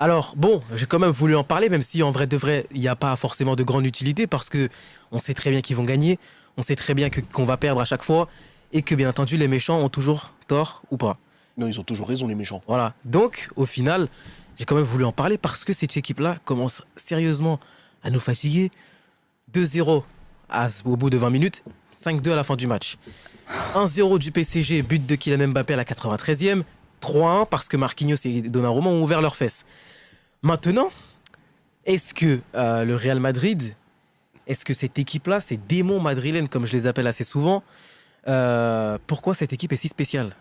Alors, bon, j'ai quand même voulu en parler, même si en vrai de vrai, il n'y a pas forcément de grande utilité, parce que on sait très bien qu'ils vont gagner, on sait très bien qu'on va perdre à chaque fois, et que bien entendu, les méchants ont toujours tort ou pas. Non, ils ont toujours raison, les méchants. Voilà. Donc, au final, j'ai quand même voulu en parler parce que cette équipe-là commence sérieusement à nous fatiguer. 2-0 au bout de 20 minutes, 5-2 à la fin du match. 1-0 du PSG, but de Kylian Mbappé à la 93e. 3-1 parce que Marquinhos et Donnarumma ont ouvert leurs fesses. Maintenant, est-ce que le Real Madrid, est-ce que cette équipe-là, ces démons madrilènes, comme je les appelle assez souvent, pourquoi cette équipe est si spéciale ?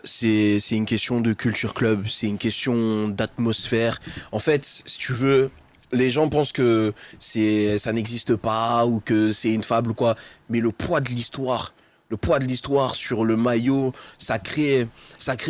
C'est une question de culture club, c'est une question d'atmosphère. En fait, si tu veux, les gens pensent que ça n'existe pas ou que c'est une fable ou quoi, mais le poids de l'histoire sur le maillot, ça crée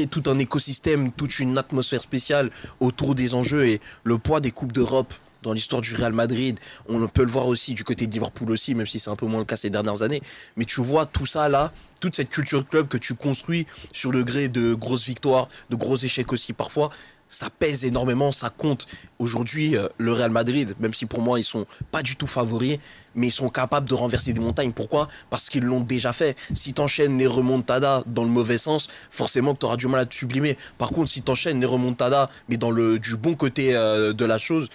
tout un écosystème, toute une atmosphère spéciale autour des enjeux, et le poids des Coupes d'Europe dans l'histoire du Real Madrid, on peut le voir aussi du côté de Liverpool aussi, même si c'est un peu moins le cas ces dernières années. Mais tu vois tout ça là, toute cette culture club que tu construis sur le gré de grosses victoires, de gros échecs aussi parfois, ça pèse énormément, ça compte. Aujourd'hui, le Real Madrid, même si pour moi ils sont pas du tout favoris, mais ils sont capables de renverser des montagnes. Pourquoi ? Parce qu'ils l'ont déjà fait. Si t'enchaînes les remontadas dans le mauvais sens, forcément que t'auras du mal à te sublimer. Par contre, si t'enchaînes les remontadas, mais du bon côté de la chose,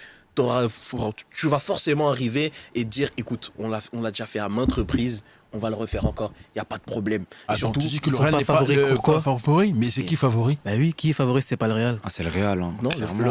tu vas forcément arriver et te dire, écoute, on l'a déjà fait à maintes reprises, on va le refaire encore, il n'y a pas de problème. Attends, surtout, tu dis que ils le sont Real pas n'est pas favoris, favori, mais c'est qui favori ? Bah oui, qui est favori, c'est pas le Real. Ah, c'est le Real. Hein,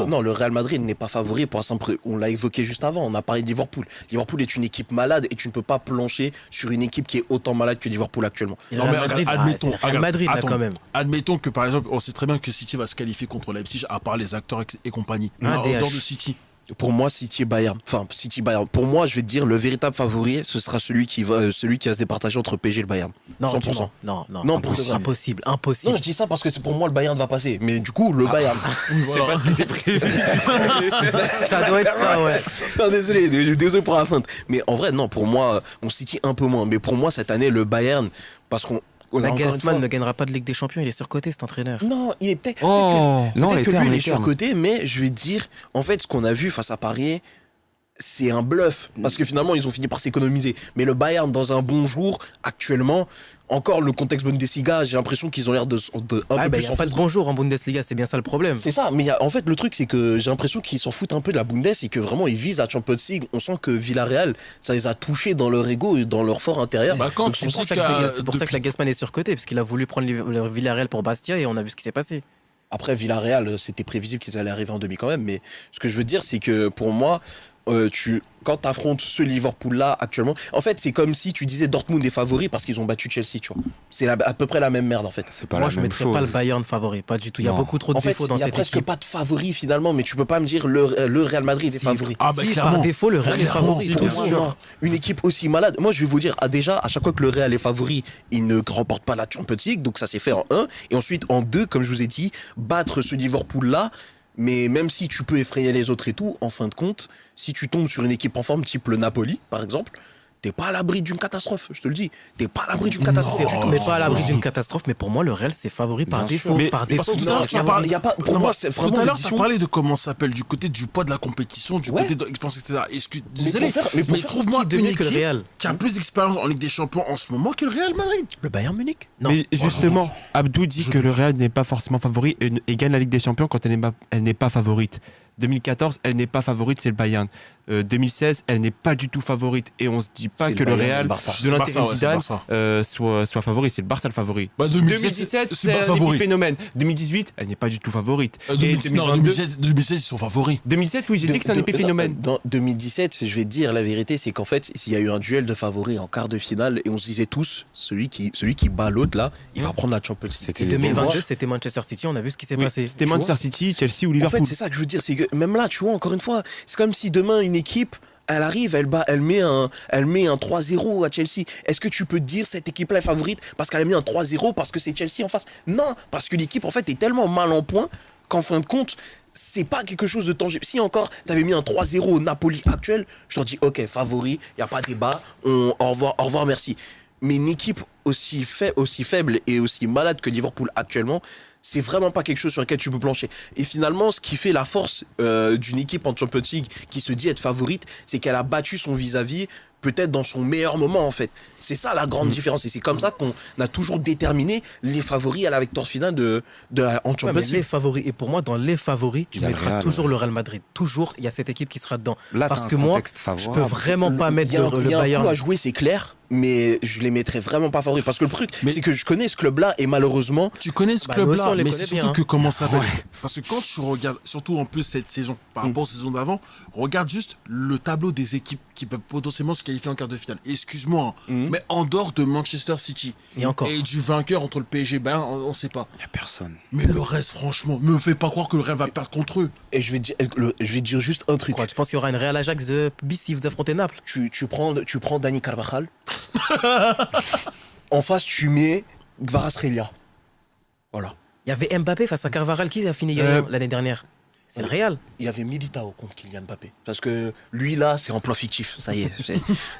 non, le Real Madrid n'est pas favori pour la simple. On l'a évoqué juste avant, on a parlé de Liverpool. Liverpool est une équipe malade et tu ne peux pas plancher sur une équipe qui est autant malade que Liverpool actuellement. Et le Non, Real mais Madrid, admettons, c'est le Real Madrid là, attends, quand même. Admettons que par exemple, on sait très bien que City va se qualifier contre Leipzig, à part les acteurs et compagnie. Mais en dehors de City. Pour moi, City et Bayern. Enfin, City Bayern. Pour moi, je vais te dire, le véritable favori, ce sera celui qui va se départager entre PSG et le Bayern. Non, 100%. non, Impossible. impossible. Non, je dis ça parce que c'est pour moi le Bayern va passer. Mais du coup, le Bayern. C'est pas ce qui était prévu. Ça doit être ça, ouais. Non, désolé pour la feinte. Mais en vrai, non, pour moi, on City un peu moins. Mais pour moi, cette année, le Bayern, parce qu'on. Nagelsmann ne gagnera pas de Ligue des Champions, il est surcoté cet entraîneur. Non, il est peut-être. non, les que lui, termes, il est les termes. surcoté, mais je vais te dire, en fait, ce qu'on a vu face à Paris, c'est un bluff. Parce que finalement, ils ont fini par s'économiser. Mais le Bayern, dans un bon jour, actuellement, encore le contexte Bundesliga, j'ai l'impression qu'ils ont l'air de un peu Il plus n'y a s'en pas de foutre. bonjour en Bundesliga, c'est bien ça le problème. C'est ça, mais en fait, le truc, c'est que j'ai l'impression qu'ils s'en foutent un peu de la Bundes et que vraiment, ils visent la Champions League. On sent que Villarreal, ça les a touchés dans leur ego et dans leur fort intérieur. Bah, quand Donc, tu C'est pour dis ça que Nagelsmann est surcoté, parce qu'il a voulu prendre le Villarreal pour Bastia et on a vu ce qui s'est passé. Après, Villarreal, c'était prévisible qu'ils allaient arriver en demi quand même. Mais ce que je veux dire, c'est que pour moi, quand tu affrontes ce Liverpool-là actuellement, en fait, c'est comme si tu disais Dortmund est favori parce qu'ils ont battu Chelsea, tu vois. C'est à peu près la même merde, en fait. C'est pas Moi, la je ne même mettrais chose. pas le Bayern favori, pas du tout. Il y a Non. beaucoup trop de En fait, défauts dans il y a cette presque équipe. pas de favori finalement, mais tu peux pas me dire le Real Madrid est Si, favori. Ah, bah, si, clairement. par défaut, le Real est Clairement, favori, bien toujours. sûr. Non, une équipe aussi malade. Moi, je vais vous dire, déjà, à chaque fois que le Real est favori, il ne remporte pas la Champions League, donc ça s'est fait en 1. Et ensuite, en 2, comme je vous ai dit, battre ce Liverpool-là. Mais même si tu peux effrayer les autres et tout, en fin de compte, si tu tombes sur une équipe en forme, type le Napoli, par exemple, t'es pas à l'abri d'une catastrophe, je te le dis. T'es pas à l'abri d'une catastrophe. On n'est pas à l'abri d'une catastrophe, mais pour moi, le Real, c'est favori par Bien défaut. sûr. Mais Par parce défaut. que tout à l'heure, tu as Non, parlé. il y a pas, pour Non, moi, c'est tout vraiment à l'heure, tu as l'édition. parlé de comment ça s'appelle, du côté du poids de la compétition, du Ouais. côté de l'expérience, etc. Mais Désolé, pour faire mais qui trouve-moi est de une mieux que le équipe Real qui a plus d'expérience en Ligue des Champions en ce moment que le Real Madrid. Le Bayern Munich. Non. Mais justement, Abdou dit Je que le doute. Real n'est pas forcément favori et gagne la Ligue des Champions quand elle n'est pas favorite. 2014, elle n'est pas favorite, c'est le Bayern. 2016, elle n'est pas du tout favorite. Et on se dit pas C'est que le le Bayern, c'est Real le Barça. de C'est le Barça, l'intérim ouais, c'est le Zidane Barça. soit favori. C'est le Barça le favori. Bah, 2017, c'est c'est pas un favori. épiphénomène. 2018, elle n'est pas du tout favorite. Et 2016, ils sont favoris. 2007, oui, j'ai dit que c'est un épiphénomène. Dans 2017, je vais te dire la vérité, c'est qu'en fait, il y a eu un duel de favoris en quart de finale et on se disait tous, celui qui bat l'autre là, il va prendre la Champions League. C'était Et des bons 2022, matchs. c'était Manchester City, on a vu ce qui s'est Oui, passé. c'était tu Manchester vois. City, Chelsea ou En Liverpool. fait, c'est ça que je veux dire, c'est que même là, tu vois, encore une fois, c'est comme si demain une équipe, elle arrive, elle met un 3-0 à Chelsea. Est-ce que tu peux te dire cette équipe-là est favorite parce qu'elle a mis un 3-0 parce que c'est Chelsea en face? Non, parce que l'équipe en fait est tellement mal en point qu'en fin de compte, c'est pas quelque chose de tangible. Si encore t'avais mis un 3-0 au Napoli actuel, je te dis ok, favori, y a pas débat, au revoir, merci. Mais une équipe aussi faible et aussi malade que Liverpool actuellement, c'est vraiment pas quelque chose sur lequel tu peux plancher. Et finalement, ce qui fait la force d'une équipe en Champions League qui se dit être favorite, c'est qu'elle a battu son vis-à-vis peut-être dans son meilleur moment en fait. C'est ça la grande différence et c'est comme ça qu'on a toujours déterminé les favoris à la victoire finale en Champions League. Les favoris, et pour moi dans les favoris, tu Il y a le mettras Real, toujours le Real Madrid. Toujours, il y a cette équipe qui sera dedans. Là, Parce t'as un que moi, contexte je peux favorable. vraiment pas mettre Il y a un Bayern. coup à jouer, c'est clair, mais je les mettrais vraiment pas favoris. Parce que le truc, c'est que je connais ce club-là et malheureusement, Tu connais ce Bah, nous aussi, club-là, on les mais connaît c'est surtout bien, que comment ça s'appelle. Ouais. Parce que quand tu regardes, surtout en plus cette saison, par rapport aux saisons d'avant, regarde juste le tableau des équipes qui peuvent potentiellement se qualifier en quart de finale. Excuse-moi, mais en dehors de Manchester City Et encore. et du vainqueur entre le PSG, ben on sait pas. Il n'y a personne. Mais le reste, franchement, me fait pas croire que le Real va perdre contre eux. et je vais dire juste un truc. Quoi, tu penses qu'il y aura une Real Ajax de bis si vous affrontez Naples? Tu prends Dani Carvajal. En face, tu mets Kvaratskhelia. Voilà. Il y avait Mbappé face à Carvajal qui a fini gagnant l'année dernière. C'est le Real. Il y avait Militao contre Kylian Mbappé. Parce que lui, là, c'est emploi fictif. Ça y est.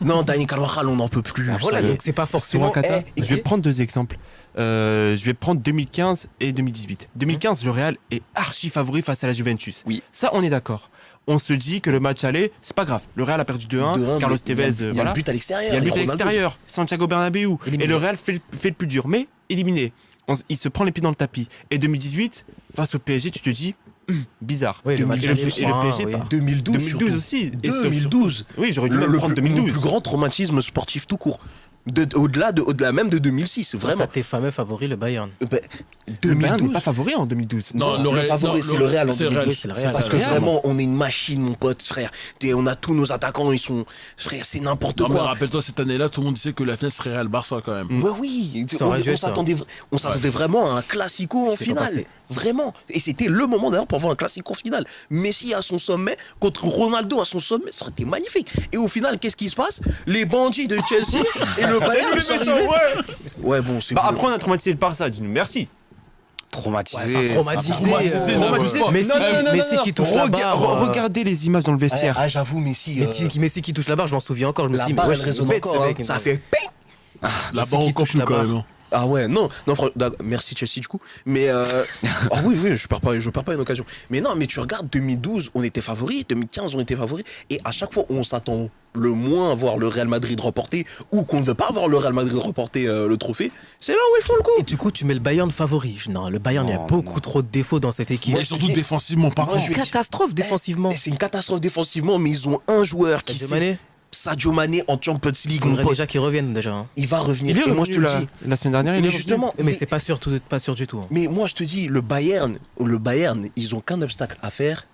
Non, Dani Carvajal, on n'en peut plus. Bah voilà, Ça y est. donc c'est pas Sur forcément. Kata, et- je vais prendre deux exemples. Je vais prendre 2015 et 2018. 2015, le Real est archi favori face à la Juventus. Oui. Ça, on est d'accord. On se dit que le match aller, c'est pas grave. Le Real a perdu 2-1. 2-1, Carlos mais Tevez, il y a voilà. le but à l'extérieur. Il y a le but à Ronaldo. l'extérieur. Santiago Bernabéu. Éliminé. Et le Real fait le plus dur. Mais éliminé. Il se prend les pieds dans le tapis. Et 2018, face au PSG, tu te dis, bizarre. Oui, le match et, aller, le, je et le crois, PSG, oui. pas. 2012, 2012 surtout. aussi. Et 2012. Oui, j'aurais dû même prendre 2012. Le plus grand traumatisme sportif tout court. Au-delà même de 2006, Face vraiment. à tes fameux favoris, le Bayern. Ben, Le Bayern 2012. n'est pas favori en 2012. Non, le favori, c'est le Real en c'est le Real. 2012. c'est le Real. Parce C'est que le Real. vraiment, on est une machine, mon pote, frère. On a tous nos attaquants, ils sont. Frère, c'est n'importe Non, mais quoi. rappelle-toi, cette année-là, tout le monde disait que la finale serait Real Barça quand même. Ouais, oui, Ça aurait dû être ça. on s'attendait vraiment à un classico en C'est pas finale. passé. Vraiment. Et c'était le moment d'ailleurs pour voir un classico en finale. Messi à son sommet contre Ronaldo à son sommet, ça aurait été magnifique. Et au final, qu'est-ce qui se passe? Les bandits de Chelsea et le Bayern sont arrivés. Ouais, bon, c'est Bah, bon. après, on a traumatisé le Barça. Dis-nous merci. Traumatisé. Traumatisé. Traumatisé. Mais Messi qui touche la barre. Regardez les images dans le vestiaire. Ah, j'avoue, Messi. Messi qui touche la barre, je m'en souviens encore. Je me La suis dit, barre, mais elle wesh, résonne bête, encore. ce Hein. mec. Ça fait ping. La Messi barre qui encore touche plus la quand barre. même. hein. Ah ouais, non, merci Chelsea du coup. Mais ah oui, je perds pas une occasion. Mais non, mais tu regardes 2012, on était favoris, 2015, on était favoris, et à chaque fois on s'attend le moins à voir le Real Madrid remporter ou qu'on ne veut pas voir le Real Madrid remporter le trophée. C'est là où ils font le coup. Et du coup, tu mets le Bayern favori. Non, le Bayern, il y a Non, beaucoup trop de défauts dans cette équipe. Et surtout défensivement Moi, parlant. je vais dire- Catastrophe défensivement. Et c'est une catastrophe défensivement, mais ils ont un joueur qui Sadio sait. Mané, Sadio Mané en Champions League, il mon faudrait pote, déjà qu'ils reviennent déjà. hein. il va revenir. Il est Et moi je te revenu le dis. la semaine dernière. Il est Mais revenu. justement, Mais c'est pas sûr du tout. hein. Mais moi, je te dis, le Bayern, ils ont qu'un obstacle à faire,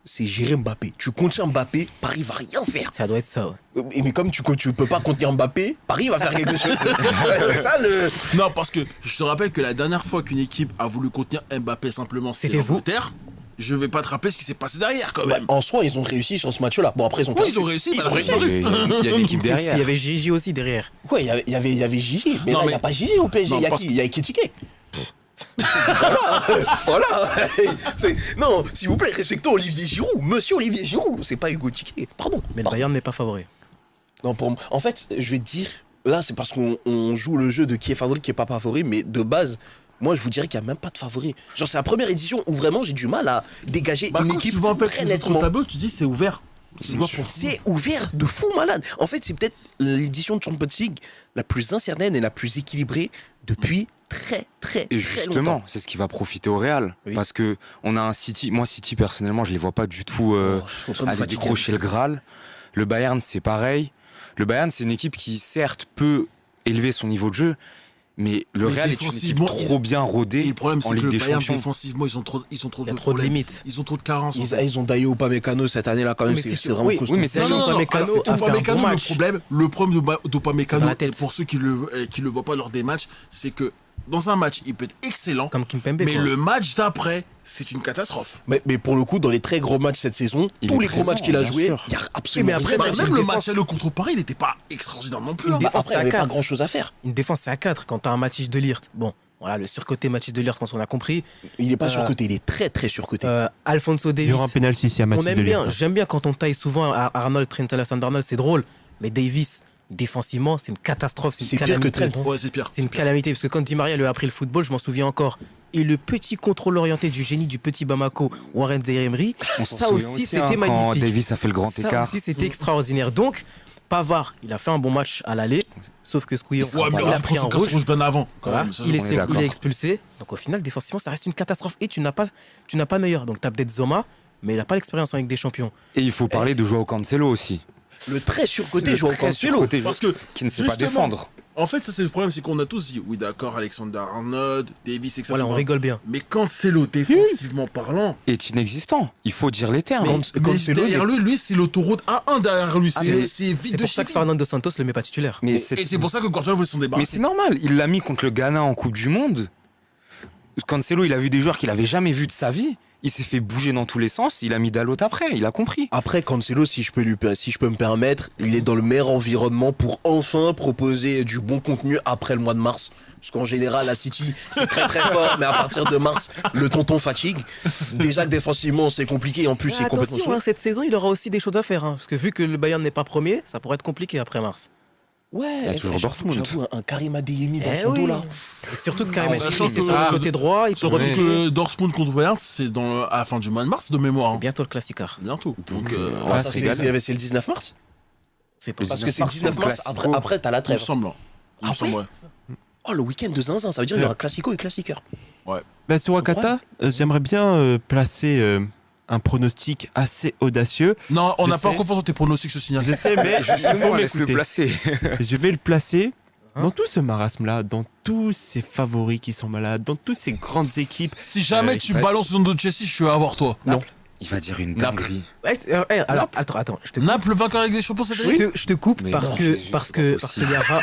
c'est gérer Mbappé. Tu contiens Mbappé, Paris va rien faire. Ça doit être ça. ouais. Mais comme tu peux pas contenir Mbappé, Paris va faire quelque chose. C'est ça le. Non, parce que je te rappelle que la dernière fois qu'une équipe a voulu contenir Mbappé simplement, C'était vous. l'Angleterre. Je vais pas te rappeler ce qui s'est passé derrière quand Bah, même. en soi, ils ont réussi sur ce match-là. Bon, après, ils ont Oui, perdu. ils ont réussi, Ils mais ont la réussi. réussite- Il y a une équipe Il y derrière. avait Gigi aussi derrière. Ouais, il y avait Gigi. Mais Non, là, il n'y mais- a pas Gigi au PSG. Non, Il y a parce qui? Il y a Ekitike. Voilà. Non, s'il vous plaît, respectons Olivier Giroud. Monsieur Olivier Giroud. C'est pas Hugo Tiquet. Pardon. Mais le Pardon. Bayern n'est pas favori. Non, en fait, je vais te dire, là, c'est parce qu'on joue le jeu de qui est favori, qui est pas favori, mais de base, moi, je vous dirais qu'il n'y a même pas de favori. Genre, c'est la première édition où vraiment j'ai du mal à dégager Bah, une quand équipe tu vois en fait très les autres nettement. tableaux, tu dis c'est ouvert. Tu vois, pour- C'est ouvert de fou malade. En fait, c'est peut-être l'édition de Champions League la plus incertaine et la plus équilibrée depuis très, très, Et très justement, longtemps. c'est ce qui va profiter au Real. Oui. Parce que on a un City. Moi, City, personnellement, je les vois pas du tout Oh, je suis en train de me aller fatiguer. décrocher le Graal. Le Bayern, c'est pareil. Le Bayern, c'est une équipe qui, certes, peut élever son niveau de jeu, mais le Mais Real est une équipe défensivement, trop bien Et rodée le problème, en c'est que Ligue le des Bayern, Champions. défensivement, ils ont trop Il y a de trop de problèmes. limites. Ils ont trop de carences. en fait. Ils ont Dayo Upamecano cette année-là quand même. Mais C'est c'est- vraiment oui, costaud. oui, mais c'est- Dayo Upamecano Alors, a fait un Upamecano, bon le match. problème C'est d'Upamecano, dans la et tête. pour ceux qui le voient pas lors des matchs, c'est que dans un match, il peut être excellent, Comme Kimpembe. mais quoi. le match d'après, c'est une catastrophe. Mais pour le coup, dans les très gros matchs cette saison, Il tous est les gros présent, matchs qu'il a bien joué, sûr. il y a absolument mais après, rien à t'as dire. Même le défense. match aller contre Paris, il n'était pas extraordinaire non plus. Une hein. défense. Après, il n'y avait c'est à pas quatre. grand chose à faire. Une défense, c'est à 4 quand t'as un Mathis de Ligt. Bon, voilà, le surcoté Mathis de Ligt, je pense qu'on a compris. Il n'est pas Euh, surcoté, il est très très surcoté. Alfonso Il y Davies. aura un penalty ici à On Mathis aime de bien, Ligt. j'aime bien quand on taille souvent à Arnold, Trent Alexander-Arnold, c'est drôle. Mais Davis, Défensivement, c'est une catastrophe, c'est C'est une pire que calamité. Trent. Ouais, c'est pire. C'est une calamité, parce que quand Di Maria lui a appris le football, je m'en souviens encore. Et le petit contrôle orienté du génie du petit Bamako, Warren Zaïre-Emery, On s'en ça souvient aussi, hein, c'était quand magnifique. Davis a fait le grand Ça écart. aussi, c'était extraordinaire. Donc, Pavard, il a fait un bon match à l'aller, sauf que Squillon, Ouais, mais il a pris un rouge. rouge bien avant. Quand Voilà, même, ça, il, on est, est d'accord. il est expulsé. Donc au final, défensivement, ça reste une catastrophe. Et tu n'as pas meilleur. Donc tu as peut-être Zoma, mais il n'a pas l'expérience en Ligue des Champions. Et il faut parler de Joao Cancelo aussi. Le très surcoté Le Joao très Cancelo. surcoté, Parce que qui ne sait pas justement, défendre. En fait, ça c'est le problème, c'est qu'on a tous dit, oui d'accord, Alexander Arnold, Davis, etc. Voilà, on rigole bien. Mais Cancelo, défensivement parlant, Est inexistant. Il faut dire les termes. Mais- mais Cancelo, derrière lui, c'est l'autoroute A1 derrière lui. Ah, mais C'est vide C'est de pour ça chez que Fernando Santos le met pas titulaire. Mais Et c'est pour ça que Guardiola voulait s'en Mais débarrasser. c'est normal, il l'a mis contre le Ghana en Coupe du Monde. Cancelo, il a vu des joueurs qu'il avait jamais vus de sa vie. Il s'est fait bouger dans tous les sens, il a mis Dalot après, il a compris. Après, Cancelo, si je peux me permettre, il est dans le meilleur environnement pour enfin proposer du bon contenu après le mois de mars. Parce qu'en général, la City, c'est très très fort, mais à partir de mars, le tonton fatigue. Déjà que défensivement, c'est compliqué, en plus, Mais c'est complètement attention, saoul. hein, cette saison, il aura aussi des choses à faire. Parce que vu que le Bayern n'est pas premier, ça pourrait être compliqué après mars. Ouais, Il y a toujours Dortmund. J'avoue, un Karim Adeyemi dans Eh son oui. dos là. Et surtout que Karim Ah, Benzema, sachant il est que- sur le côté droit, il peut Surtout repiquer. que Dortmund contre Bayern, c'est à la fin du mois de mars de mémoire. hein. Bientôt le classicard. Bientôt. Donc, on va Ça, se régaler. c'est le 19 mars. C'est pas Parce Le que c'est le 19 mars, Classico. après t'as la il me trêve. semble. Il me Ah semble, ouais. Oh, le week-end de zinzin, ça veut dire qu'il y aura Classico et Classiqueur. Bah, sur Wakata, j'aimerais bien placer un pronostic assez audacieux. Non, on Je n'a pas sais. confiance dans tes pronostics, ce signal. Je sais, mais il faut Justement, laisse-le m'écouter. placer. Je vais le placer Hein dans tout ce marasme-là, dans tous ces favoris qui sont malades, dans toutes ces grandes équipes. Si jamais tu ouais. balances le nom de Chelsea, je vais avoir toi. Il va dire une dinguerie. Ouais, alors, attends, je te coupe. Naples vainqueur avec des champions cette année Je te coupe Mais parce non, que Jésus, parce c'est que pas parce possible. qu'il y aura.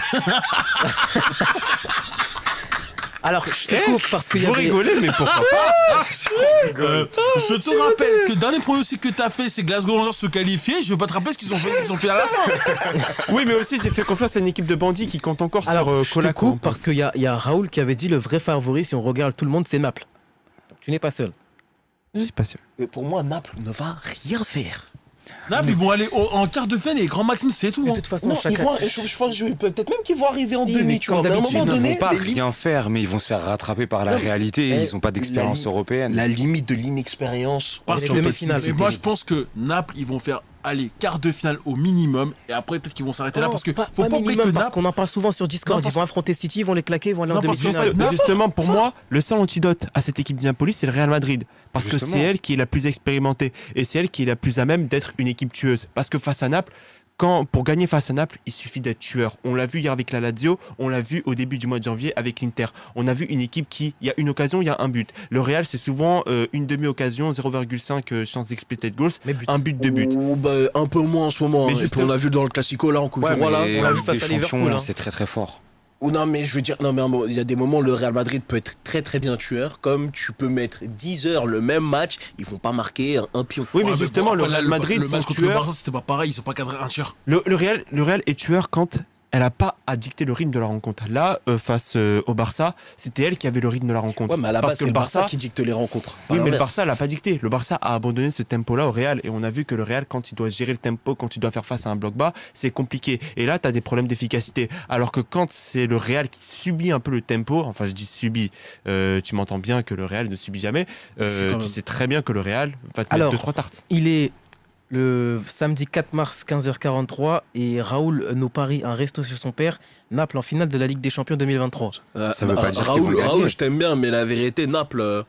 Alors je te coupe parce qu'il y Vous avait. rigolez, mais pourquoi pas? Je te rappelle que le dernier pronostic que t'as fait, c'est Glasgow Rangers se qualifier. Je veux pas te rappeler ce qu'ils ont fait à la fin. Oui, mais aussi j'ai fait confiance à une équipe de bandits qui compte encore Alors sur je te Colacou. coupe parce qu'il y a Raoul qui avait dit le vrai favori si on regarde tout le monde c'est Naples. Tu n'es pas seul. Je suis pas sûr. Mais pour moi, Naples ne va rien faire. Naples, ils vont aller en quart de finale et Grand Maxime, c'est tout. De hein. toute façon Non, chaque je pense peut-être même qu'ils vont arriver en Oui, demi, mais tu vois. comme Mais à un d'habitude, moment Ils ne donné, vont pas les limites- rien faire, mais ils vont se faire rattraper par la Non, réalité. mais- Ils n'ont pas d'expérience la- européenne. la limite de l'inexpérience. Parce les que demi-finales. et moi, je pense que Naples, ils vont faire aller quart de finale au minimum et après peut-être qu'ils vont s'arrêter là parce que pas, faut pas pas oublier minimum que parce Naples. qu'on en parle souvent sur Discord. Non, Ils parce vont affronter City, ils vont les claquer, ils vont aller en Non, parce que demi-finale. Non, Justement, pour moi, le seul antidote à cette équipe bien polie, c'est le Real Madrid. Parce que Justement. c'est elle qui est la plus expérimentée. Et c'est elle qui est la plus à même d'être une équipe tueuse. Parce que face à Naples, pour gagner face à Naples, il suffit d'être tueur. On l'a vu hier avec la Lazio, on l'a vu au début du mois de janvier avec l'Inter. On a vu une équipe qui, il y a une occasion, il y a un but. Le Real, c'est souvent une demi-occasion, 0,5 chance d'expected goals, Mais but. un but de but. Ou bah, un peu moins en ce moment. Mais hein. Et juste- puis on a vu dans le Classico là en Coupe Ouais, du Roi là. mais on l'a en vu Ligue face des à Liverpool, Champions, hein. c'est très très fort. Ou non, mais je veux dire, non, mais il y a des moments où le Real Madrid peut être très très bien tueur. Comme tu peux mettre 10 heures le même match, ils vont pas marquer un pion. Oui, mais Ouais, justement, bon, le après, Real là, Madrid, le sont match contre le tueurs. Barça, c'était pas pareil, ils ont pas cadré un tir. Le Real est tueur quand elle n'a pas à dicter le rythme de la rencontre. Là, face au Barça, c'était elle qui avait le rythme de la rencontre. Ouais, mais à la Parce base, que c'est le Barça qui dicte les rencontres. pas Oui, mais le l'inverse. Barça l'a pas dicté. Le Barça a abandonné ce tempo-là au Real. Et on a vu que le Real, quand il doit gérer le tempo, quand il doit faire face à un bloc bas, c'est compliqué. Et là, tu as des problèmes d'efficacité. Alors que quand c'est le Real qui subit un peu le tempo, enfin, je dis subit, tu m'entends bien que le Real ne subit jamais. Si, quand Tu même. sais très bien que le Real va te Alors, mettre 2-3 tartes. Il est le samedi 4 mars 15h43 et Raoul nous parie un resto chez son père, Naples en finale de la Ligue des Champions 2023. Ça veut pas dire qu'ils vont Raoul, gagner. Raoul, je t'aime bien, mais la vérité, Naples,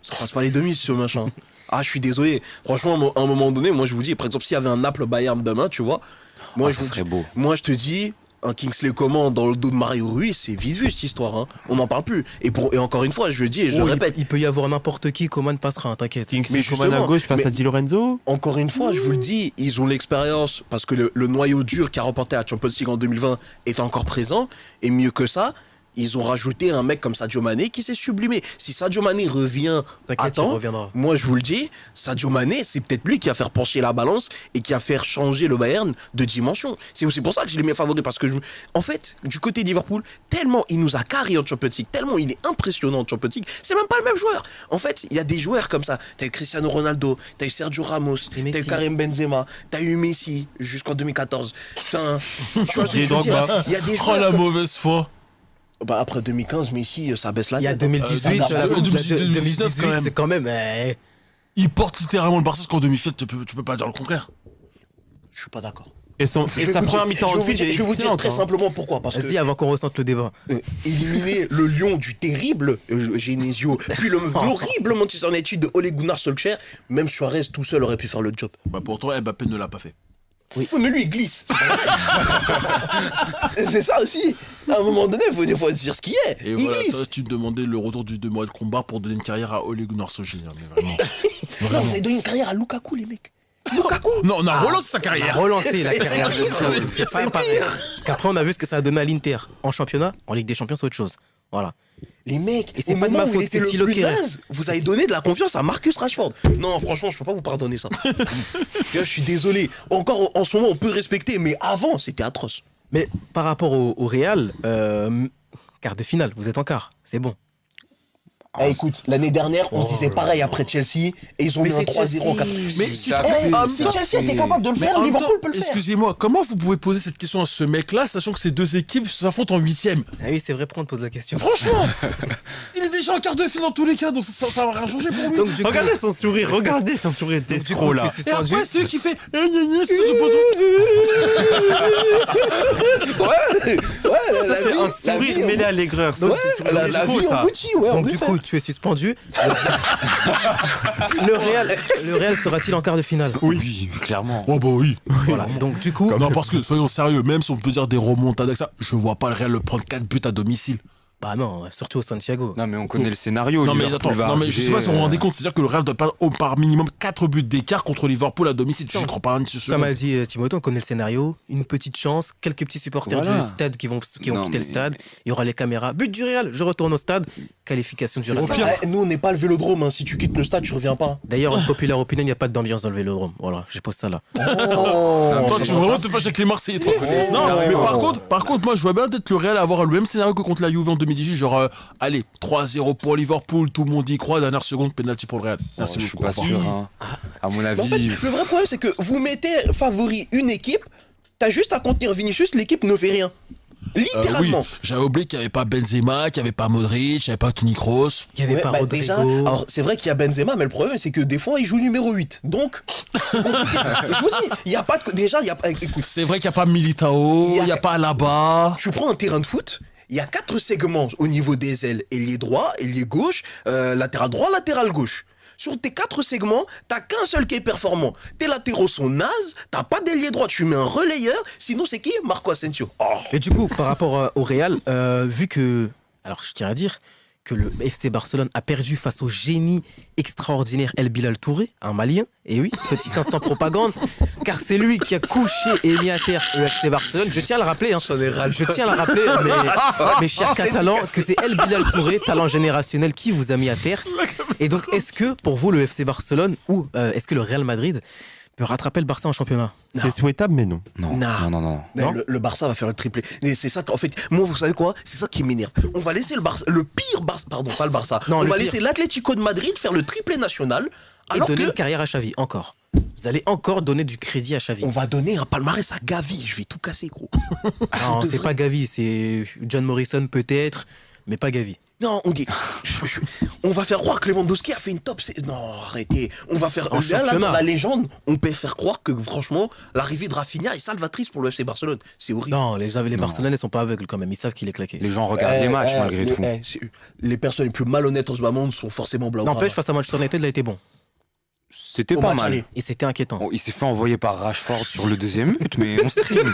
ça passe pas les demi ce machin. Ah, je suis désolé. Franchement, à un moment donné, moi je vous dis, par exemple, s'il y avait un Naples-Bayern demain, tu vois, moi, je ça vous serait dis- beau. moi je te dis, un Kingsley Coman dans le dos de Mario Rui, c'est vite vu cette histoire. Hein. On n'en parle plus. Et encore une fois, je le dis et je Oh, le répète. il peut y avoir n'importe qui, Coman passera, hein, t'inquiète. Kingsley Coman à justement, gauche face mais- à Di Lorenzo. Encore une fois, je vous le dis, ils ont l'expérience parce que le noyau dur qui a remporté la Champions League en 2020 est encore présent. Et mieux que ça, ils ont rajouté un mec comme Sadio Mané qui s'est sublimé. Si Sadio Mané revient à T'inquiète, il temps, reviendra. moi je vous le dis, Sadio Mané, c'est peut-être lui qui va faire pencher la balance et qui va faire changer le Bayern de dimension. C'est aussi pour ça que je l'ai mis favori parce que en fait, du côté de Liverpool, tellement il nous a carré en Champions League, tellement il est impressionnant en Champions League, c'est même pas le même joueur. En fait, il y a des joueurs comme ça. T'as eu Cristiano Ronaldo, t'as eu Sergio Ramos, Et t'as eu Messi. Karim Benzema, t'as eu Messi jusqu'en 2014. Putain, tu vois ce que Didier je veux dire? Drogba. Il y a des Oh joueurs la comme- mauvaise foi. Bah, après 2015, Messi, ça baisse la Il y a tête. 2018, Euh, la coupe, 2019 quand même. c'est quand même. Il porte littéralement le Barça jusqu'en demi-finale, tu peux pas dire le contraire. Je suis pas d'accord. Et sa première mi-temps Je en vais vous vue, dire, je vais vous dire excellente, très hein. simplement pourquoi. Parce Vas-y, que avant qu'on ressente le débat. éliminer le lion du terrible Genesio, puis l'horrible Manchester United de Ole Gunnar Solskjaer, même Suarez tout seul aurait pu faire le job. Bah pourtant, Mbappé ne l'a pas fait. Oui, mais lui il glisse. C'est ça aussi. À un moment donné, il faut dire ce qu'il est. Et Il voilà, glisse. toi, tu me demandais le retour du 2 mois de combat pour donner une carrière à Ole Gunnar Solskjaer, mais vraiment. Non, vous avez donné une carrière à Lukaku, les mecs. Lukaku. Non, on a relancé sa On a carrière. relancé la C'est carrière. pire, C'est pas c'est pareil. pire. Parce qu'après, on a vu ce que ça a donné à l'Inter. En championnat, en Ligue des Champions, c'est autre chose. Voilà. Les mecs, Et c'est au pas de moment ma où faute, il était c'est le Thilo plus Kehrer. naze, vous avez donné de la confiance à Marcus Rashford. Non, franchement, je peux pas vous pardonner ça. Je suis désolé. Encore en ce moment, on peut respecter, mais avant, c'était atroce. Mais par rapport au Real, quart de finale, vous êtes en quart. C'est bon. Eh, écoute, l'année dernière, on se disait pareil après Chelsea, et ils ont mis un 3-0 en 4. Mais si, Si Chelsea était capable de le mais faire, en même Liverpool temps, peut le faire. excusez-moi, comment vous pouvez poser cette question à ce mec-là, sachant que ces deux équipes s'affrontent en 8ème? Ah oui, c'est vrai, pourquoi on te pose la question. Franchement, il est déjà en quart de finale dans tous les cas, donc ça va rien changer pour lui. Donc, du coup, Regardez son sourire du coup, d'escroc là. tu es Et suspendu. après, c'est eux qui fait. C'est tout Ouais, Ça, c'est un la sourire vie, mêlé à l'aigreur. Ça, Ouais, c'est sur la le faux, vie en ça. Gucci, ouais, en Donc du Buffet. coup, tu es suspendu. le Real sera-t-il en quart de finale? Oui, clairement. Oh bah oui. Voilà. Donc du coup, Non, parce que soyons sérieux, même si on peut dire des remontades avec ça, je vois pas le Real le prendre 4 buts à domicile. bah non, surtout au Santiago. Non, mais on connaît le scénario. Non mais Liverpool attends, va non mais je sais pas si vous vous rendez compte, c'est-à-dire que le Real doit perdre par minimum 4 buts d'écart contre Liverpool à domicile. Je crois pas un seconde. Comme a dit Timothée, on connaît le scénario. Une petite chance, quelques petits supporters Voilà. du stade qui vont Non, quitter le mais- stade. Il y aura les caméras. But du Real, je retourne au stade. Qualification du Real. Au pire, Eh, nous, on n'est pas le vélodrome. Hein. Si tu quittes le stade, tu reviens pas. D'ailleurs, une populaire opinion, il n'y a pas d'ambiance dans le vélodrome. Voilà, je pose ça là. Oh. toi tu veux vraiment te fâcher avec les Marseillais toi. Non, mais par contre, moi je vois bien peut-être le Real avoir le même scénario que contre la Juve en 2018, genre allez, 3-0 pour Liverpool, tout le monde y croit, dernière seconde penalty pour le Real. Merci Je suis beaucoup. pas sûr. Hein. À mon Mais en fait, avis. le vrai problème, c'est que vous mettez favori une équipe, t'as juste à contenir Vinicius, l'équipe ne fait rien. Oui, Littéralement. j'avais oublié qu'il n'y avait pas Benzema, qu'il n'y avait pas Modric, qu'il n'y avait pas Toni Kroos. Il n'y avait Ouais, pas bah, Rodrigo. déjà, alors c'est vrai qu'il y a Benzema, mais le problème c'est que des fois il joue numéro 8. Donc, c'est compliqué. Je vous dis, il y a pas de. Déjà, il y a. Écoute, C'est vrai qu'il n'y a pas Militao, il n'y a pas Alaba. tu prends un terrain de foot, il y a 4 segments au niveau des ailes, ailier droit, ailier gauche, latéral droit, latéral gauche. Sur tes 4 segments, t'as qu'un seul qui est performant. Tes latéraux sont nazes, t'as pas d'ailier droit, tu mets un relayeur, sinon c'est qui? Marco Asensio. Oh. Et du coup, par rapport au Real, vu que. Alors, je tiens à dire que le FC Barcelone a perdu face au génie extraordinaire El Bilal Touré, un Malien. Et oui, petit instant propagande, car c'est lui qui a couché et mis à terre le FC Barcelone. Je tiens à le rappeler, hein. Je tiens à le rappeler, mes chers Catalans, que c'est El Bilal Touré, talent générationnel, qui vous a mis à terre. Et donc, est-ce que pour vous, le FC Barcelone ou est-ce que le Real Madrid peut rattraper le Barça en championnat? C'est souhaitable, mais non. Non, Non. non. Mais le Barça va faire le triplé. Mais c'est ça qu'en fait, moi, vous savez quoi? C'est ça qui m'énerve. On va laisser le Barça, le pire Barça, pardon, pas le Barça. Non, on le va pire. laisser l'Atlético de Madrid faire le triplé national. Et Alors donner que une carrière à Xavi, encore. Vous allez encore donner du crédit à Xavi. on va donner un palmarès à Gavi. Je vais tout casser, gros. Non, c'est pas Gavi, c'est John Morrison peut-être, mais pas Gavi. Non, on va faire croire que Lewandowski a fait une top. Non, arrêtez. On va faire. En Là, championnat. dans la légende, on peut faire croire que franchement, l'arrivée de Rafinha est salvatrice pour le FC Barcelone. C'est horrible. Non, les Barcelonais sont pas aveugles quand même, ils savent qu'il est claqué. Les gens regardent les matchs malgré tout. Les personnes les plus malhonnêtes en ce moment sont forcément blancs. N'empêche, face à Manchester United, il a été bon. C'était Au pas match mal. aller. Et c'était inquiétant. Bon, il s'est fait envoyer par Rashford sur le deuxième but, mais on stream.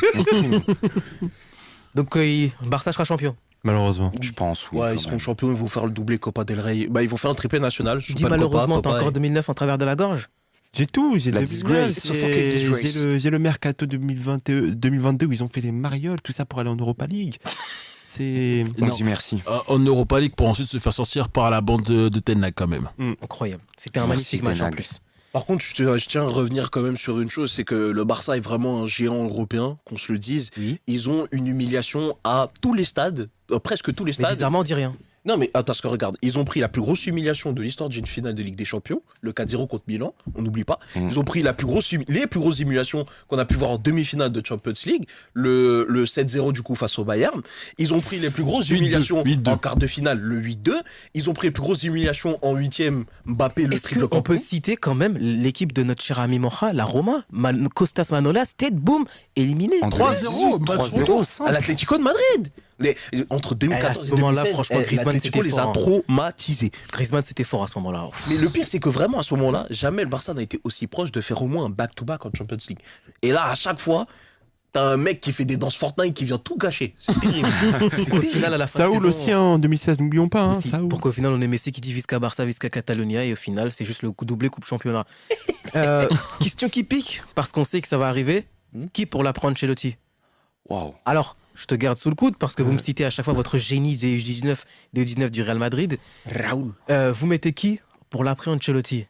Donc, Barça sera champion. Malheureusement. Je pense, oui. Ouais, quand ils seront même. champions, ils vont faire le doublé Copa del Rey. Bah, ils vont faire un triplé national. Tu dis malheureusement, t'as encore 2009 en travers de la gorge. J'ai tout, j'ai La 2009, disgrace. j'ai le mercato 2022 où ils ont fait des marioles, tout ça pour aller en Europa League. C'est On Non. dit merci. En Europa League pour ensuite se faire sortir par la bande de Ten Hag quand même. Incroyable. C'était un Merci, magnifique match Ten en Hag. plus. Par contre, je tiens à revenir quand même sur une chose, c'est que le Barça est vraiment un géant européen, qu'on se le dise. Oui. Ils ont une humiliation à tous les stades, presque tous les Mais stades. bizarrement, on dit rien. Non mais attends, parce que regarde, ils ont pris la plus grosse humiliation de l'histoire d'une finale de Ligue des Champions, le 4-0 contre Milan, on n'oublie pas. Ils ont pris les plus grosses humiliations qu'on a pu voir en demi-finale de Champions League, le 7-0 du coup face au Bayern. Ils ont pris les plus grosses 8-2, humiliations 8-2. en quart de finale, le 8-2. Ils ont pris les plus grosses humiliations en huitième, Mbappé, le Est-ce triple qu'on peut Campos. citer quand même l'équipe de notre cher ami Moja, la Roma, Costas Manolas, tête boum, éliminé. En 3-0, 3-0, À l'Atlético de Madrid. Entre 2014 à et ce moment-là, 2016, franchement, Griezmann, l'Atlético c'était les a fort, hein. traumatisés. Griezmann, c'était fort à ce moment-là. Mais le pire, c'est que vraiment, à ce moment-là, jamais le Barça n'a été aussi proche de faire au moins un back-to-back en Champions League. Et là, à chaque fois, t'as un mec qui fait des danses Fortnite qui vient tout gâcher. C'est terrible. C'est Au terrible. final, à la fin de Saoul saison, aussi hein, en 2016, n'oublions pas. Hein, aussi, Saoul. pour qu'au final, on ait Messi qui dit Visca Barça, Visca Catalonia, et au final, c'est juste le coup doublé Coupe Championnat. Question qui pique, parce qu'on sait que ça va arriver. Qui pour la prendre Ancelotti? Waouh. Alors, je te garde sous le coude parce que vous me citez à chaque fois votre génie des U19 du Real Madrid. Raoul. Vous mettez qui pour l'après Ancelotti?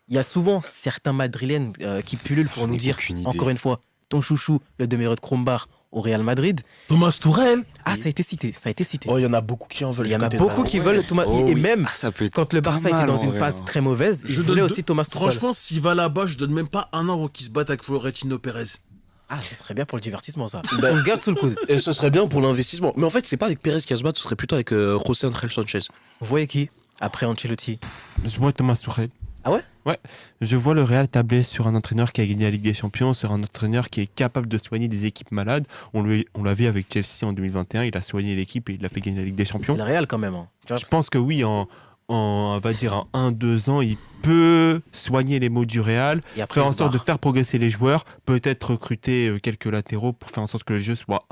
Il y a souvent certains Madrilènes qui pullulent pour J'en nous ai dire, aucune idée. encore une fois, ton chouchou, le demi-heureux de Krombar au Real Madrid. Thomas Tourelle. Ah, ça a été cité, ça a été cité. Oh, il y en a beaucoup qui en veulent. Il y en a côté beaucoup de- qui veulent Thomas. Oh et oui. même Ah, ça peut être quand le pas Barça était mal, dans en une vrai, passe hein. très mauvaise, il voulait aussi Thomas Tuchel. Franchement, s'il va là-bas, je donne même pas un an avant qu'il se batte avec Florentino Pérez. Ah, ce serait bien pour le divertissement, ça. On le garde sous le coude. Et ce serait bien pour l'investissement. Mais en fait, c'est pas avec Pérez qui va se battre, ce serait plutôt avec José Ángel Sanchez. Vous voyez qui après Ancelotti? Je vois Thomas Tuchel. Ah ouais? Ouais. Je vois le Real tabler sur un entraîneur qui a gagné la Ligue des Champions, sur un entraîneur qui est capable de soigner des équipes malades. On l'a vu avec Chelsea en 2021, il a soigné l'équipe et il a fait gagner la Ligue des Champions. Le Real quand même. Hein. Tu vois, Je pense que oui, on va dire en 1-2 ans, il peut soigner les maux du Real, et après, faire il en se sorte de barre. faire progresser les joueurs, peut-être recruter quelques latéraux pour faire en sorte que le jeu soit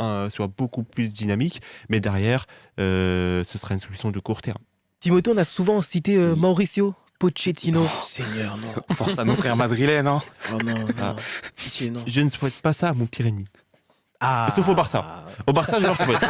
beaucoup plus dynamique, mais derrière, ce sera une solution de court terme. Timothée, on a souvent cité Mauricio Pochettino. Seigneur, non. Force à nos frères madrilènes, hein. Oh non, non. Ah. Pitié, non. Je ne souhaite pas ça à mon pire ennemi. Ah. Sauf au Barça. Au Barça, je leur souhaite.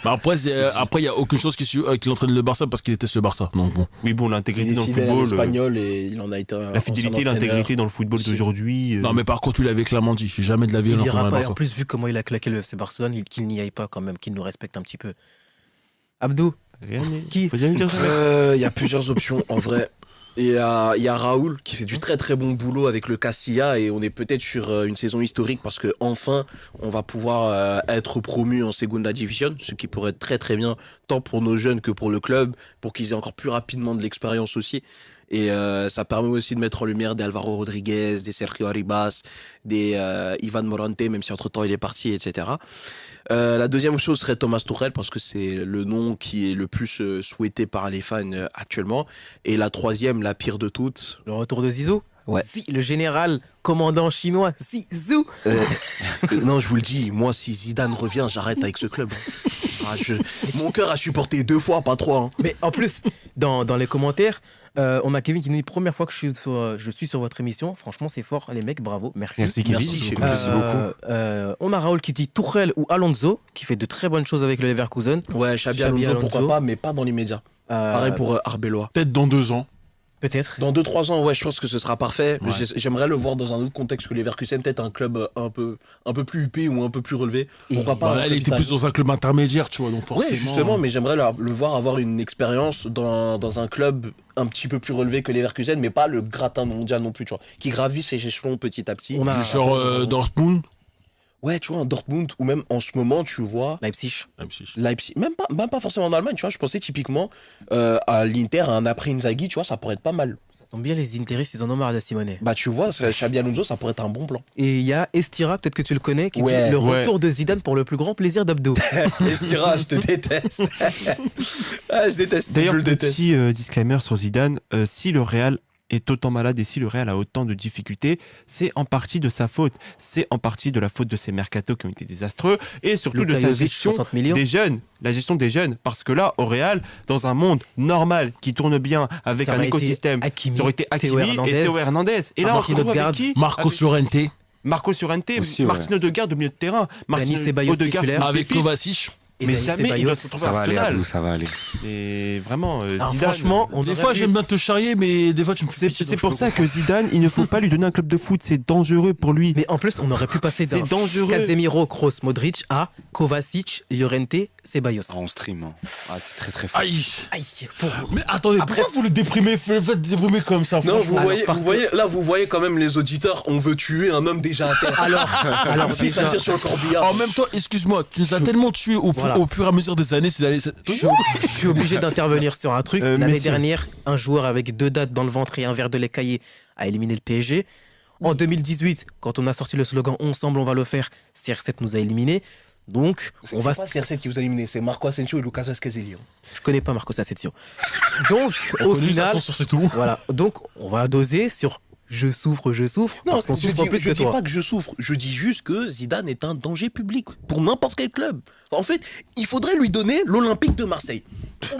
Bah après, il n'y a aucune chose qui entraîne le Barça parce qu'il déteste le Barça. Donc bon. Oui, bon, Il l'intégrité est dans le fidèle à football. l'espagnol et il en a été un La fidélité et ancien l'intégrité dans le football Si. d'aujourd'hui. Non, mais par contre, il avait clairement dit jamais de la vie Il on ira entraînera le pas. Et Barça. en plus, vu comment il a claqué le FC Barcelone, qu'il n'y aille pas quand même, qu'il nous respecte un petit peu. Abdou, Rien n'est- Qui Faut jamais dire ça. Il y a plusieurs options en vrai. Il y a Raoul qui fait du très très bon boulot avec le Castilla et on est peut-être sur une saison historique parce que enfin on va pouvoir être promu en Segunda Division, ce qui pourrait être très très bien tant pour nos jeunes que pour le club, pour qu'ils aient encore plus rapidement de l'expérience aussi. Et ça permet aussi de mettre en lumière des Alvaro Rodriguez, des Sergio Arribas, des Ivan Morante, même si entre-temps il est parti, etc. La deuxième chose serait Thomas Tuchel parce que c'est le nom qui est le plus souhaité par les fans actuellement. Et la troisième, la pire de toutes. le retour de Zizou. Ouais. Si, le général commandant chinois, Zizou. Non, je vous le dis, moi si Zidane revient, j'arrête avec ce club. Ah, mon cœur a supporté 2 fois, pas 3. Hein. Mais en plus, dans les commentaires, on a Kevin qui nous dit première fois que je suis sur votre émission. Franchement, c'est fort, les mecs, bravo, merci. Merci, Kevin. Merci, Merci beaucoup. On a Raoul qui dit Tuchel ou Alonso, qui fait de très bonnes choses avec le Leverkusen. Ouais, Xabi Xabi Alonso, Alonso. pourquoi pas, mais pas dans l'immédiat. Pareil pour Arbeloa. Peut-être dans 2 ans. Peut-être. Dans 2-3 ans, ouais, je pense que ce sera parfait. Ouais. J'aimerais le voir dans un autre contexte que les Leverkusen, peut-être un club un peu plus huppé ou un peu plus relevé. Pourquoi pas Bah, un là, il club était plus dans un club intermédiaire, tu vois. Donc forcément. Ouais, justement, mais j'aimerais le voir avoir une expérience dans un club un petit peu plus relevé que les Leverkusen, mais pas le gratin mondial non plus, tu vois, qui gravit ses échelons petit à petit. On a Du genre Dortmund. Ouais, tu vois, en Dortmund, ou même en ce moment, tu vois, Leipzig. Leipzig, même pas forcément en Allemagne, tu vois, je pensais typiquement à l'Inter, à un après Inzaghi, tu vois, ça pourrait être pas mal. Ça tombe bien, les Interistes, ils en ont marre de Simone. Bah, tu vois, Xabi Alonso, ça pourrait être un bon plan. Et il y a Estira, peut-être que tu le connais, qui Ouais, dit le ouais. retour de Zidane pour le plus grand plaisir d'Abdou. Estira, je te déteste. Ah, je déteste. D'ailleurs, je le déteste. petit disclaimer sur Zidane, si le Real est autant malade et si le Real a autant de difficultés, c'est en partie de sa faute. C'est en partie de la faute de ses mercatos qui ont été désastreux et surtout de Luka sa Jovic, gestion 60 millions. des jeunes. La gestion des jeunes. Parce que là, au Real, dans un monde normal qui tourne bien avec Ça un aurait été écosystème, Hakimi, ça aurait été Théo Hakimi et Hernandez. Théo Hernandez. Et là, on se Marcelo retrouve Odegaard. avec qui Marcos Avec Llorente. Marco Llorente, Aussi, ouais. Martino Odegaard au milieu de terrain. Dani Ceballos Odegaard, titulaire. c'est une Avec pépite. Kovacic. Et Mais Dani jamais il Ceballos. doit se retrouver Ça à va aller, Arsenal. Abdou, ça va aller. Et vraiment, Alors, Zidane. franchement, on Des aurait fois, pu- j'aime bien te charrier, mais des fois, tu me fais pitié, C'est donc pour je ça peux que Zidane, il ne faut pas lui donner un club de foot. C'est dangereux pour lui. Mais en plus, on aurait pu passer d'un C'est dangereux. Casemiro, Kroos, Modric à Kovacic, Llorente, Ceballos. Ah, on stream. Hein. Ah, c'est très très fort. Aïe. Aïe, pour... Mais attendez, Après, pourquoi vous le déprimez, faites déprimer comme ça? Non, franchement parce vous voyez, là, vous voyez quand même les auditeurs, on veut tuer un homme déjà à terre. Alors Ici, ça déjà, tire sur le corbillard. En même temps, excuse-moi, tu nous as tellement tués Voilà. au fur et à mesure des années. je suis obligé d'intervenir sur un truc. L'année messieurs. dernière, un joueur avec 2 dates dans le ventre et un verre de lait caillé a éliminé le PSG. En 2018, quand on a sorti le slogan Ensemble on va le faire, CR7 nous a éliminés. Donc, on va. C'est pas CR7 qui vous a éliminé, c'est Marco Asensio et Lucas Vazquez. Je connais pas Marcos Asensio. Donc, au final, sur c'est tout. voilà. Donc, on va doser sur je souffre, Non, parce qu'on je souffre dis, plus je que dis toi. pas que je souffre, je dis juste que Zidane est un danger public pour n'importe quel club. En fait, il faudrait lui donner l'Olympique de Marseille.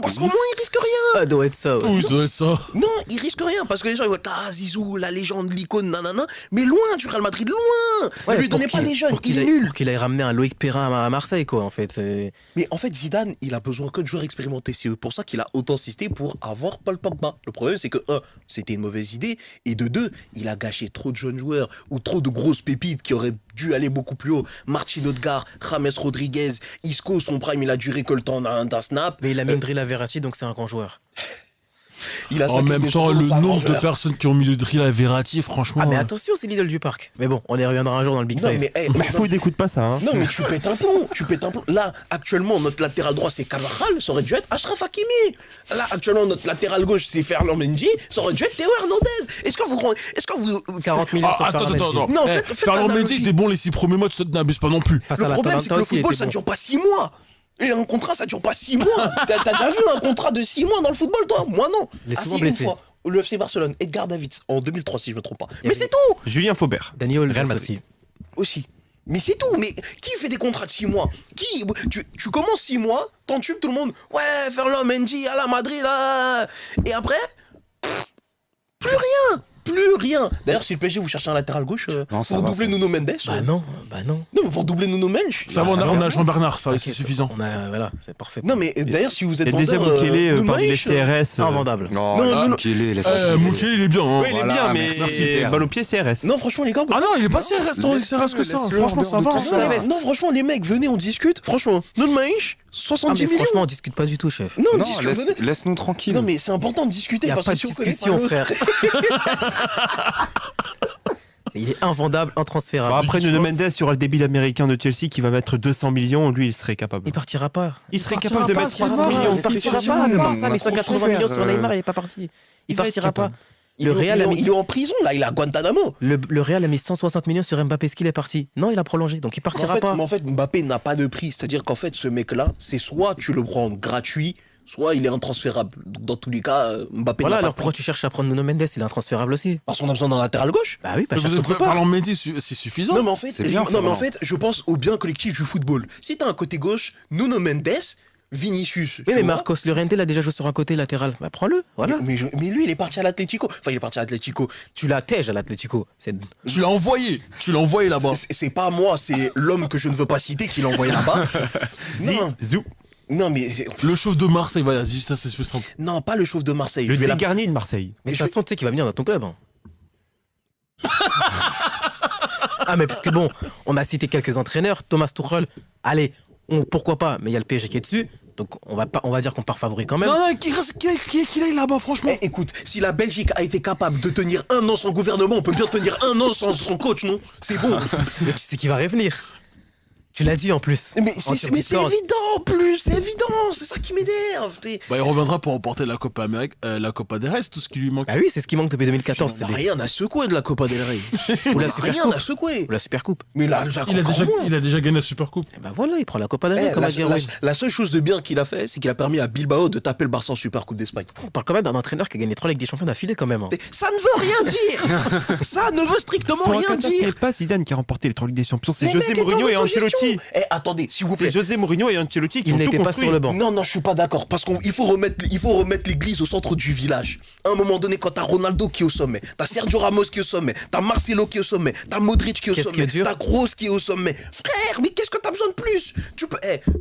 Parce qu'au moins, il risque rien. Ça doit être ça. ouais. Oui, ça doit être ça. Non, il risque rien parce que les gens ils vont être ah Zizou, la légende, l'icône, nanana. Mais loin du Real Madrid, loin. Ouais, Ne lui pour donnez pas qu'il- des jeunes, pour qu'il il est aille- nul. Pour qu'il aille ramener un Loïc Perrin à Marseille, quoi, en fait. Mais en fait, Zidane, il a besoin que de joueurs expérimentés. C'est pour ça qu'il a autant insisté pour avoir Paul Pogba. Le problème, c'est que, c'était une mauvaise idée. Et de deux, il a gâché trop de jeunes joueurs ou trop de grosses pépites qui auraient dû aller beaucoup plus haut. Martin Odegaard, James Rodriguez, Isco, son prime, il a duré que le temps d'un snap. Mais il a Mendrilla Verratti, donc c'est un grand joueur. Il a En sacré même des temps, joueurs, le c'est un grand nombre de joueur. personnes qui ont mis le drill à Verratti, franchement. Ah, mais attention, c'est l'idole du parc. Mais bon, on y reviendra un jour dans le Big Non, Five. mais, Mahfoud n'écoute pas ça. Hein. non, mais tu pètes un plomb, tu pètes un plomb. Là, actuellement, notre latéral droit, c'est Carvajal, ça aurait dû être Achraf Hakimi. Là, actuellement, notre latéral gauche, c'est Ferland Mendy, ça aurait dû être Théo Hernandez. Est-ce que vous... 40 millions sur Attends, Ferland attends, Mendy. attends. Non, Eh, faites Ferland l'analogie. Mendy était bon les 6 premiers mois, tu n'abuses pas non plus. Face Le à problème, c'est que l'Atalanta le aussi, il football, était ça bon. dure pas 6 mois. Et un contrat, ça dure pas 6 mois. T'as déjà vu un contrat de 6 mois dans le football, toi? Moi, non. Il est Ah, souvent si, blessé. une fois. Le FC Barcelone, Edgar Davids, en 2003, si je me trompe pas. Il y Mais avait- c'est tout Julien Faubert. Daniel Real Alves Madrid. aussi. aussi. Mais c'est tout. Mais qui fait des contrats de 6 mois? Qui tu commences 6 mois, t'entubes tout le monde. Ouais, Ferland Mendy à la Madrid, là. Et après, plus rien. Plus rien. D'ailleurs, si le PSG vous cherchez un latéral gauche Non, ça pour va, doubler ça. Nuno Mendes. Bah non. Non, mais pour doubler Nuno Mendes. Ça va, on a Jean-Bernard, ça, c'est T'inquiète, suffisant. On a, voilà, c'est parfait. Non, mais d'ailleurs, si vous êtes Il y a déjà vendeur, Mukele Nuno parmi les Mendes, CRS. Invendable. Non, Non, là, non, Mukele, laisse tomber. Mukele, il est bien. Hein. Oui, il est Voilà, bien, mais merci, c'est Pierre. balle au pied CRS. Non, franchement, les gars. Ah non, il est pas CRS, tant CRS que ça. laisse-le Franchement, en ça dehors va. de tout hein. ça. Non, franchement, les mecs, venez, on discute. Franchement, Nuno Mendes, Ah, 70 mais millions. franchement, on discute pas du tout, chef. Non, on Non, discute. laisse-nous tranquille. Non, mais c'est important de discuter Il n'y a parce pas que de si on connaît discussion, pas l'autre- frère. Il est invendable, intransférable. Bon, après, Nuno Mendes, il y aura le débile américain de Chelsea qui va mettre 200 millions. Lui, il serait capable. Il partira pas. Il serait partira capable de pas, mettre c'est 60 vrai. millions. Il partira pas. on Le a Barça, trop les 180 souffert, millions sur Neymar, il est pas parti. Il va être partira pas. capable. Le Real a mis- il est en prison, là, il est à Guantanamo. Le Real a mis 160 millions sur Mbappé, est-ce qu'il est parti? Non, il a prolongé, donc il Mais partira pas. en fait, Mbappé n'a pas de prix. C'est-à-dire qu'en fait, ce mec-là, c'est soit tu le prends gratuit, soit il est intransférable. Donc, dans tous les cas, Mbappé Voilà, n'a pas alors de pourquoi prix. tu cherches à prendre Nuno Mendes? Il est intransférable aussi. Parce qu'on a besoin d'un latéral gauche. Bah oui, bah Vous cherche êtes autre part. parlant Mendy, c'est suffisant. Non, mais en fait, C'est bien, non, mais en Ferland. fait, je pense au bien collectif du football. Si t'as un côté gauche, Nuno Mendes, Vinicius. Oui, tu mais vois. Marcos Llorente, il a déjà joué sur un côté latéral. Bah prends-le, voilà. Mais lui, il est parti à l'Atlético. Enfin, il est parti à l'Atlético. Tu l'attèges à l'Atlético. C'est... Tu l'as envoyé. Tu l'as envoyé là-bas. C'est pas moi, c'est l'homme que je ne veux pas citer qui l'a envoyé là-bas. non, Zou. non, mais Le chauve de Marseille, voilà, dis ça, c'est plus simple. non, pas le chauve de Marseille. Le Je vais la- dégarni de Marseille. Mais de je toute façon, tu sais qu'il va venir dans ton club. Hein. Ah, mais parce que bon, on a cité quelques entraîneurs. Thomas Tuchel, allez, pourquoi pas, mais il y a le PSG qui est dessus. Donc on va dire qu'on part favori quand même. Non, non, qu'il aille là-bas, franchement. Eh, écoute, si la Belgique a été capable de tenir 1 an sans gouvernement, on peut bien tenir 1 an sans son coach, non? C'est bon. Mais tu sais qui va revenir. Tu l'as dit en plus. Mais En c'est Discord. évident en plus, c'est évident, c'est ça qui m'énerve. Bah, il reviendra pour remporter la Copa Amérique, la Copa des Restes, tout ce qui lui manque. Bah oui, c'est ce qui manque depuis 2014. On C'est n'a des- rien à secouer de la Copa del Rey. Ou On la n'a Super rien Coupe. à secouer. Ou la Super Coupe. Mais là, Il a déjà gagné la Super Coupe. Et bah voilà, il prend la Copa del Rey, Eh, comme a dit Erwin. la seule chose de bien qu'il a fait, c'est qu'il a permis à Bilbao de taper le Barça en Super Coupe d'Espagne. On parle quand même d'un entraîneur qui a gagné 3 Ligues des Champions d'affilée quand même. Hein. Ça ne veut rien dire. Ça ne veut strictement Sur un rien Qatar, ce dire. n'est pas Zidane qui a remporté les 3 Ligues des Champions, c'est Mais José mec, est en Mourinho et autogestion. dit. Attendez, s'il vous plaît. C'est José Mourinho et Ancelotti qui Il ont tout n'était pas construit. sur le banc. Non, je suis pas d'accord. Parce qu'il faut remettre l'église au centre du village. À un moment donné, quand t'as Ronaldo qui est au sommet, t'as Sergio Ramos qui est au sommet, t'as Marcelo qui est au sommet, t'as Modric qui est au Qu'est-ce qui sommet, est dur t'as Kroos qui est au sommet. Frère, mais qu'est-ce que t'as besoin de plus?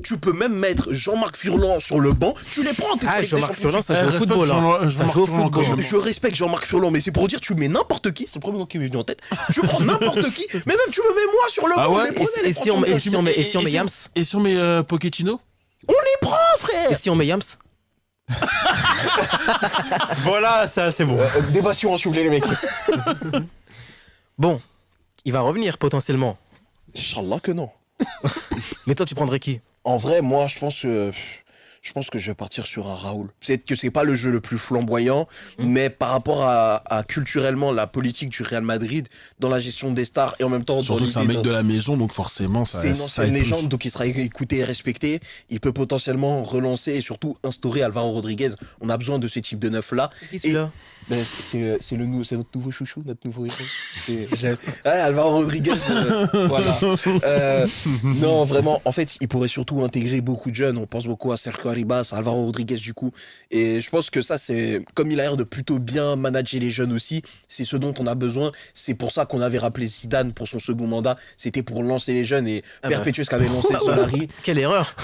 Tu peux même mettre Jean-Marc Furlan sur le banc. Tu les prends. Ah, Jean-Marc Furlan, ça joue au respecte football. hein. Jean-Marc Ça joue au Furlan, football. quand même. Je respecte Jean-Marc Furlan, mais c'est pour dire tu mets n'importe qui. C'est le premier nom qui m'est venu en tête. Tu prends n'importe qui, mais même tu me mets moi sur le banc. Ah ouais les prenez, Et les si on met Yams? Et si on met Pochettino? On les prend, Et frère. si on met Yams? Voilà, ça c'est bon. Débattion, s'il vous plaît, les mecs. Bon, il va revenir potentiellement. Inch'Allah que non. Mais toi, tu prendrais qui? En vrai, moi, je pense que je vais partir sur un Raoul. Peut-être que c'est pas le jeu le plus flamboyant, mais par rapport à culturellement la politique du Real Madrid dans la gestion des stars et en même temps dans Surtout que c'est un l'idée mec de la maison, donc forcément, ça c'est une ça ancienne aide plus. légende, donc il sera écouté et respecté. Il peut potentiellement relancer et surtout instaurer Alvaro Rodriguez. On a besoin de ce type de neuf là. Qui celui-là? Ben, c'est notre nouveau chouchou, notre nouveau héros. Ouais, Alvaro Rodriguez, voilà. Non, vraiment, en fait, il pourrait surtout intégrer beaucoup de jeunes. On pense beaucoup à Sergio Arribas, à Alvaro Rodriguez du coup. Et je pense que ça, c'est comme il a l'air de plutôt bien manager les jeunes aussi, c'est ce dont on a besoin. C'est pour ça qu'on avait rappelé Zidane pour son second mandat. C'était pour lancer les jeunes et perpétuer ce qu'avait lancé Solari. Quelle erreur!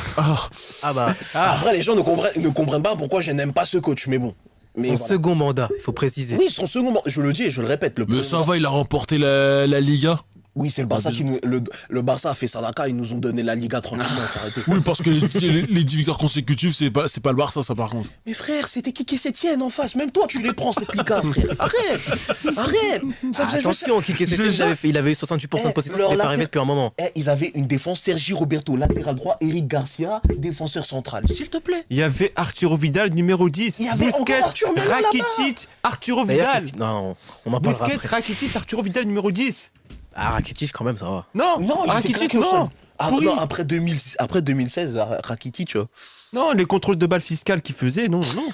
Ah bah, Après, les gens ne comprennent pas pourquoi je n'aime pas ce coach, mais bon. Mais son voilà. second mandat, il faut préciser. Oui, son second mandat, je le dis et je le répète. Le Mais premier ça mandat- va, il a remporté la Liga. Oui, c'est le Barça Ah, qui nous. Le Barça a fait Sadaka, ils nous ont donné la Liga tranquillement. faut arrêter. Oui, parce que les 10 victoires consécutives, c'est pas le Barça, ça par contre. Mais frère, c'était Kiki Sétienne en face. Même toi, tu les prends, cette Liga, frère. Arrête. Ça faisait Attention, Kiki Setien, il avait eu 68% de possession, leur c'était pas latéral- arrivé depuis un moment. Ils avaient une défense, Sergi Roberto, latéral droit, Eric Garcia, défenseur central. S'il te plaît. Il y avait Arturo Vidal, numéro 10. Il y avait Busquets, encore Arthur Melo là-bas. Rakitic, Arturo D'ailleurs, Vidal. non, on en parlera Busquets, après. Rakitic, Arturo Vidal, numéro 10. Ah, Rakitic, quand même, ça va. Non, Non, il était Rakitic, claqué au sol. non. Ah, Pourri. non, après 2016, Rakitic, tu vois. Non, les contrôles de balles fiscales qu'il faisait, non, non.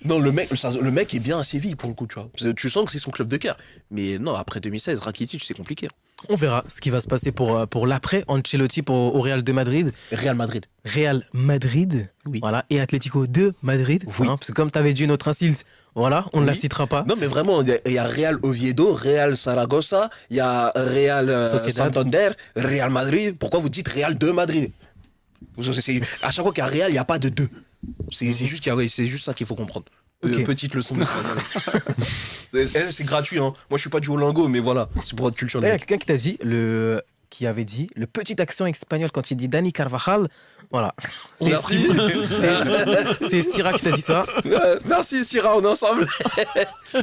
Non, le mec est bien à Séville pour le coup, tu vois. Tu sens que c'est son club de cœur. Mais non, après 2016, Rakitic, c'est compliqué. On verra ce qui va se passer pour l'après Ancelotti au Real de Madrid. Real Madrid. Real Madrid, Oui. voilà, et Atlético de Madrid. Oui. Parce que comme tu avais dit notre insulte, voilà, on ne la Oui. citera pas. Non, mais vraiment, il y a Real Oviedo, Real Saragossa, il y a Real Sociedad. Santander, Real Madrid. Pourquoi vous dites Real de Madrid? À chaque fois qu'il y a Real, il n'y a pas de deux. C'est juste, c'est juste ça qu'il faut comprendre. Ok. Petite leçon d'espagnol. C'est gratuit, hein. Moi, je suis pas du Duolingo, mais voilà, c'est pour votre culture. Là, il y a quelqu'un qui t'a dit, qui avait dit, le petit accent espagnol quand il dit Dani Carvajal, voilà. Merci. C'est Stira qui t'a dit ça. Merci, Syrah, on est ensemble.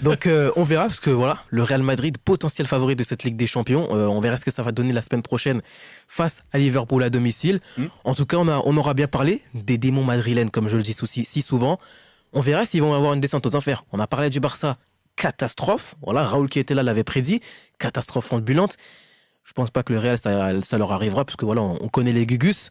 Donc on verra, parce que voilà, le Real Madrid, potentiel favori de cette Ligue des Champions, on verra ce que ça va donner la semaine prochaine face à Liverpool à domicile. En tout cas, on aura bien parlé des démons madrilènes, comme je le dis si souvent. On verra s'ils vont avoir une descente aux enfers. On a parlé du Barça, catastrophe. Voilà, Raoul qui était là l'avait prédit, catastrophe ambulante. Je pense pas que le Real, ça leur arrivera, parce que voilà, on connaît les Gugus.